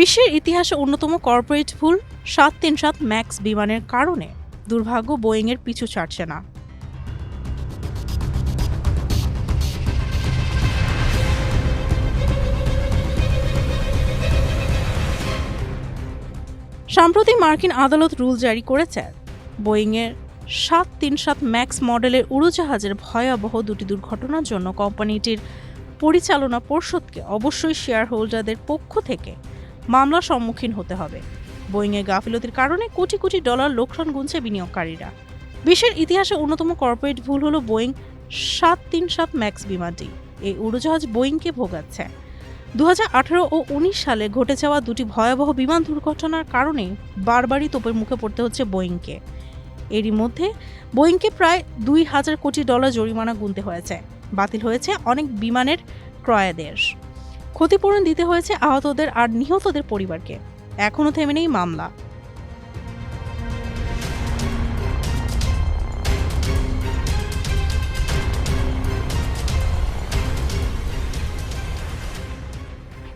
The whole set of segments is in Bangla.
বিশ্বের ইতিহাসে অন্যতম কর্পোরেট ভুল 737 ম্যাক্স বিমানের কারণে দুর্ভাগ্য বোয়িংয়ের পিছু ছাড়ছে না। সম্প্রতি মার্কিন আদালত রুল জারি করেছে বোয়িংয়ের 737 ম্যাক্স মডেলের উড়োজাহাজের ভয়াবহ দুটি দুর্ঘটনার জন্য কোম্পানিটির পরিচালনা পর্ষদকে অবশ্যই শেয়ার হোল্ডারদের পক্ষ থেকে মামলার সম্মুখীন হতে হবে। বোয়িংয়ের গাফিলতির কারণে কোটি কোটি ডলার লোকসান গুনছে বিনিয়োগকারীরা। বিশ্বের ইতিহাসে অন্যতম কর্পোরেট ভুল হলো বোয়িং 737 ম্যাক্স বিমানটি। এই উড়োজাহাজ বোয়িংকে ভোগাচ্ছে। 2018 ও 19 সালে ঘটে যাওয়া দুটি ভয়াবহ বিমান দুর্ঘটনার কারণে বারবারই তোপের মুখে পড়তে হচ্ছে বোয়িংকে। এরই মধ্যে বোয়িংকে প্রায় 2000 কোটি ডলার জরিমানা গুনতে হয়েছে। বাতিল হয়েছে অনেক বিমানের ক্রয়াদেশ। ক্ষতিপূরণ দিতে হয়েছে আহতদের আর নিহতদের পরিবারকে। এখনও থেমে নেই মামলা।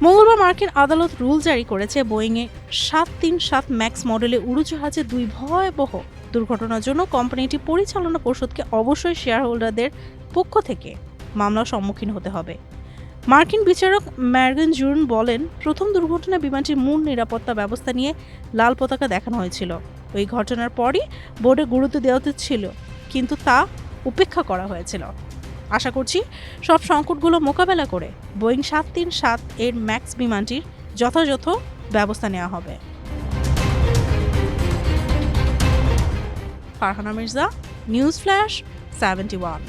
মঙ্গলবার মার্কিন আদালত রুল জারি করেছে বোয়িংয়ে 737 ম্যাক্স মডেলের উড়োজাহাজে দুই ভয়াবহ দুর্ঘটনার জন্য কোম্পানিটি পরিচালনা পর্ষদকে অবশ্যই শেয়ার হোল্ডারদের পক্ষ থেকে মামলার সম্মুখীন হতে হবে। মার্কিন বিচারক ম্যারগান জুর্ন বলেন, প্রথম দুর্ঘটনায় বিমানটির মূল নিরাপত্তা ব্যবস্থা নিয়ে লাল পতাকা দেখানো হয়েছিল। ওই ঘটনার পরই বোর্ডে গুরুত্ব দেওয়া ছিল, কিন্তু তা উপেক্ষা করা হয়েছিল। আশা করছি সব সংকটগুলো মোকাবেলা করে বোয়িং 737 এর ম্যাক্স বিমানটির যথাযথ ব্যবস্থা নেওয়া হবে। Farhana Mirza, news flash 71।